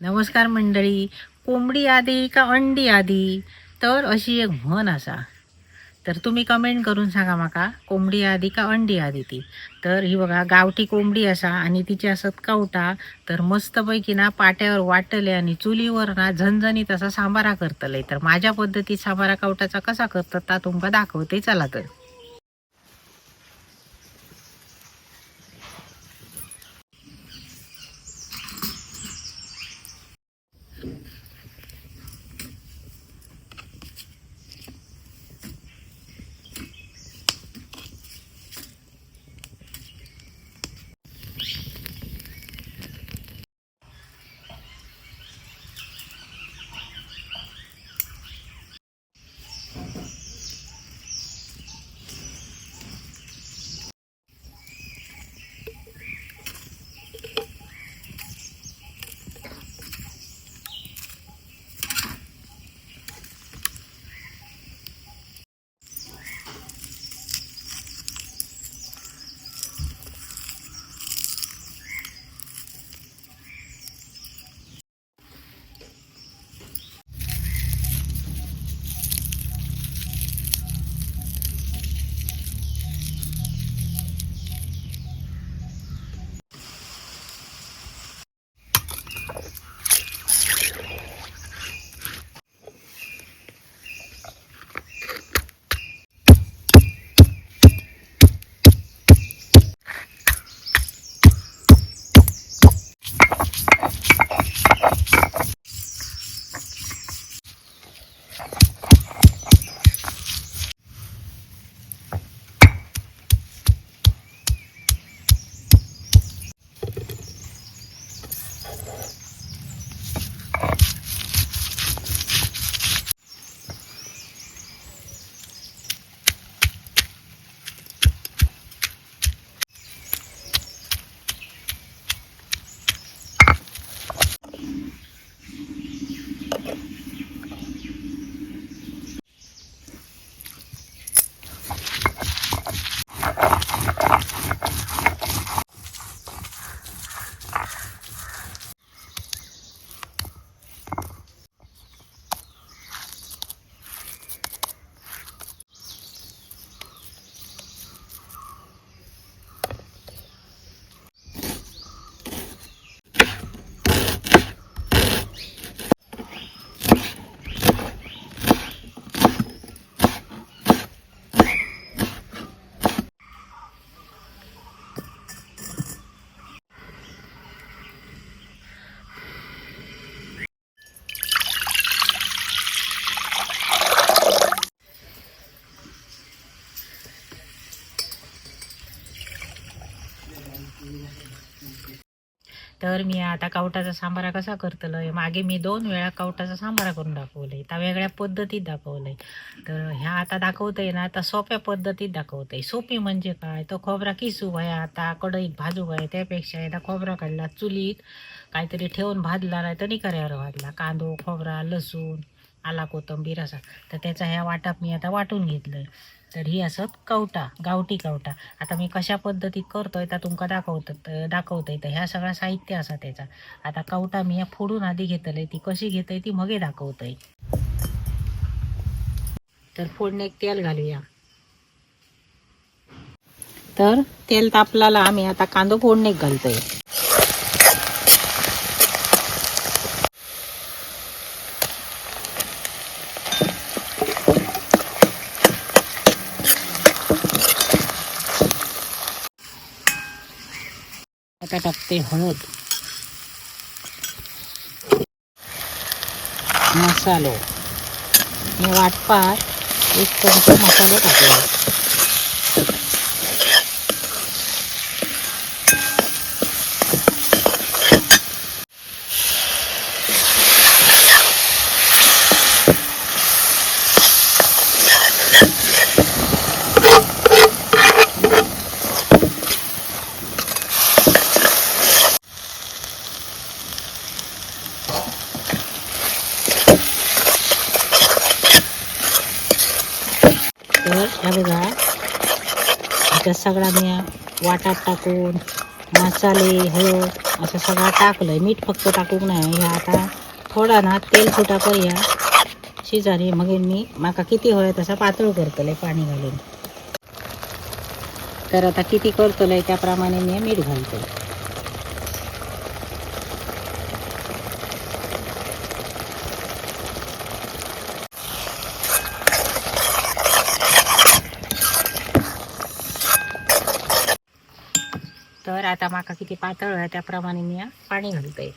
नमस्कार मंडळी. कोंबडी आधी का अंडी आधी? तर अशी एक म्हण असा. तर तुम्ही कमेंट करून सांगा माका, कोंबडी आधी का अंडी आधी ती. तर ही बघा, गावठी कोंबडी असा आणि तिची असत कवटा. तर मस्तपैकी ना पाट्यावर वाटले आणि चुलीवर ना झणझणीत असा सांबारा करतले. तर माझ्या पद्धतीत सांबारा कवटाचा कसा करतात ता तुमका दाखवते, चला तर. तर मी आता कवटाचा सांबारा कसा करतलोय, मागे मी 2 वेळा कवटाचा सांबारा करून दाखवलंय, त्या वेगळ्या पद्धतीत दाखवलंय. तर ह्या आता दाखवतंय ना, आता सोप्या पद्धतीत दाखवतंय. सोपी म्हणजे काय, तो खोबरा किसू वया आता कढईत भाजू वया, त्यापेक्षा एकदा खोबरा काढला चुलीत काहीतरी ठेवून भाजला, नाही तर निकाऱ्यावर भाजला, कांदो खोबरा लसूण आला कोथिंबीर असा. तर त्याचा ह्या वाटाप मी आता वाटून घेतलंय. तर ही असत कवटा, गावठी कवटा. आता मी कशा पद्धतीत करतोय तर तुमका दाखवतोय. तर ह्या सगळा साहित्य असा त्याचा. आता कवटा मी या फोडून आधी घेतलंय, ती कशी घेतय ती मगे दाखवतोय. तर फोडण्यात तेल घालूया. तर तेल तापलाला आम्ही आता कांदो फोडणीक घालतोय. आता टाकते हळद, मसालो. मी वाटपात 1 चमचा मसालो टाकला. तर ह्या बघा, आता सगळा मी वाटात टाकून मसाले हळद असं सगळं टाकलंय. मीठ फक्त टाकूक नाही. हे आता थोडा ना तेल सुटा या शिजारी मग मी माका किती होय तसा पातळ करतले पाणी घालून. तर आता किती करतले त्याप्रमाणे मी मीठ घालतो. तर आता माका किती पातळ आहे त्याप्रमाणे मी पाणी घालतोय.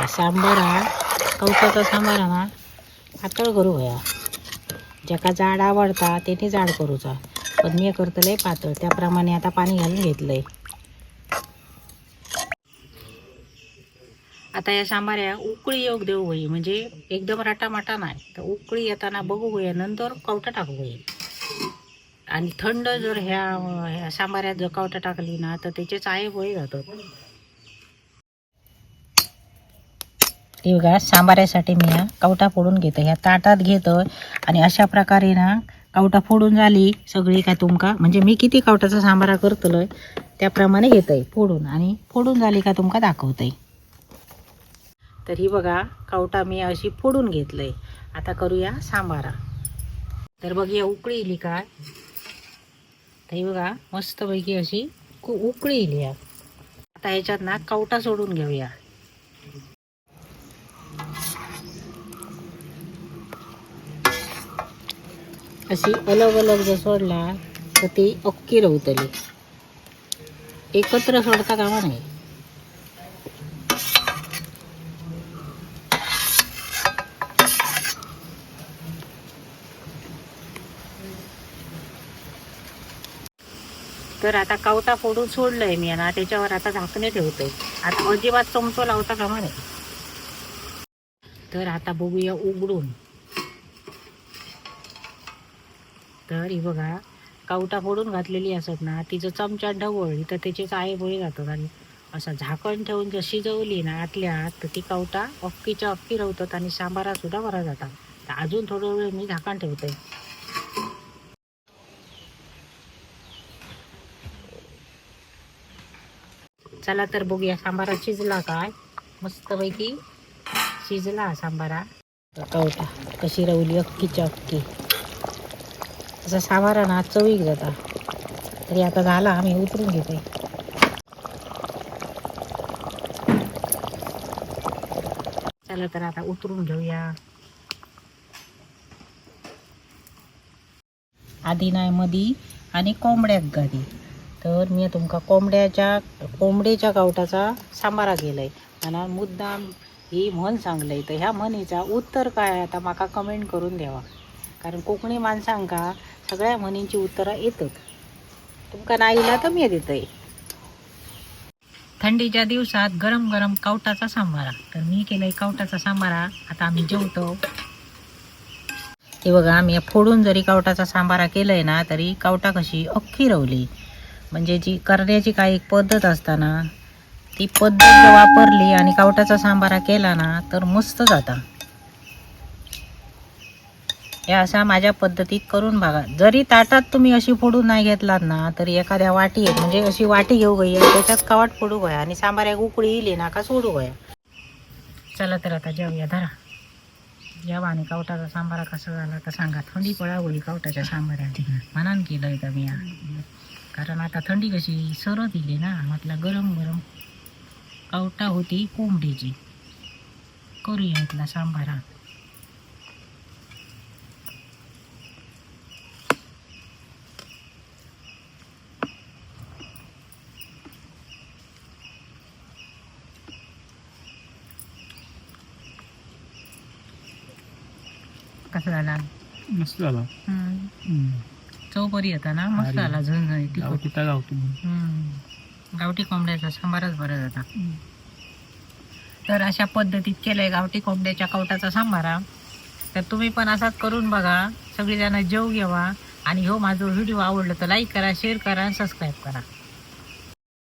सांबार हा कवचाचा सांबार हा पातळ करू होया. ज्याका जाड आवडता त्याने जाड करूचा, पण मी करतले पातळ. त्याप्रमाणे आता पाणी घालून घेतलंय. आता या सांबाऱ्या उकळी योग देऊ होई, म्हणजे एकदम राटामाटा नाही. तर उकळी येताना बघू होया, नंतर कवटा टाकू होई. आणि थंड जर ह्या सांबाऱ्यात जर कवटा टाकली ना तर त्याचे चाये पोहे जातात. ते बघा सांबाऱ्यासाठी मी कवटा फोडून घेतो. ह्या ताटात घेतो आणि अशा प्रकारे ना कवटा फोडून झाली सगळी काय तुमका, म्हणजे मी किती कवटाचा सांबारा करतलोय त्याप्रमाणे घेतोय फोडून, आणि फोडून झाली का तुमका दाखवतोय. तर ही बघा कवटा मी अशी फोडून घेतलंय. आता करूया सांबारा. तर बघूया उकळी इली काय. तर ही बघा मस्तपैकी अशी उकळी इली. आता ह्याच्यात ना कवटा सोडून घेऊया. अशी अलग अलग जर सोडला तर ती अक्की रवतली, एकत्र सोडता कामा नाही. तर आता कवटा फोडून सोडलंय मी ना, त्याच्यावर आता झाकणे ठेवतोय. आता अजिबात चमचो लावता कामा नाही. तर आता बघूया उघडून. तर ही बघा कवटा फोडून घातलेली असत ना, तिचं चमचा ढवळली तर त्याचे चाये बोळे जातात. आणि असं झाकण ठेवून जर शिजवली ना आतल्या आत तर ती कवटा अक्कीच्या अक्की रवतात आणि सांबारा सुद्धा बरा जातात. तर अजून थोडं वेळ मी झाकण ठेवतोय. चला तर बघूया सांबारा शिजला काय. मस्तपैकी शिजला सांबारा. कवटा कशी रवली अक्कीच्या अक्की. असा सांबारा ना चवीक जाता. तरी आता झाला, आम्ही उतरून घेतोय. चला तर आता उतरून घेऊया. आधी नाही मधी आणि कोंबड्याक गाडी. तर मी तुमका कोंबड्याच्या कवटाचा सांबारा केलाय. आणि मुद्दाम ही म्हण सांगलंय. तर ह्या म्हणीचा उत्तर काय आता माका कमेंट करून द्यावा. कारण कोकणी माणसांका सगळ्या म्हणींची उत्तरं येतात. तुमका नाही इला तर मी देतोय. थंडीच्या दिवसात गरम गरम कवटाचा सांबारा. तर मी केलंय कवटाचा सांबारा. आता आम्ही जेवतो. हे बघा आम्ही फोडून जरी कवटाचा सांबारा केलाय ना तरी कवटा कशी अख्खी रवली. म्हणजे जी करण्याची काही एक पद्धत असताना ती पद्धत जर वापरली आणि कवटाचा सांबारा केला ना तर मस्त जाता. या अशा माझ्या पद्धतीत करून बघा. जरी ताटात तुम्ही अशी फोडून नाही घेतलात ना तरी एखाद्या वाटी म्हणजे अशी वाटी घेऊ गई त्याच्यात कवाट फोडू गया आणि सांबाऱ्या उकळी इली ना का सोडू गया. चला तर आता जेवूया. धरा जेवा. आणि कवटाचा सांबारा कसा झाला तर सांगा. थंडी पळावली कवटाच्या सांबाऱ्यात मनान केलं का मी. कारण आता थंडी कशी सरत इली ना, म्हटलं गरम गरम कवटा होती कोंबडीची. करूया इथला सांबारा. कसा झाला. मस्त झाला. चव बरी होता ना. मस्त झाला. झणझणीत गावठी कोंबड्याचा सांबारच बरा जाता. तर अशा पद्धतीत केलंय गावठी कोंबड्याच्या कवटाचा सांबारा. तर तुम्ही पण असाच करून बघा. सगळेजण जेव घेवा. आणि हो माझा व्हिडिओ आवडला तर लाईक करा, शेअर करा, सबस्क्राईब करा.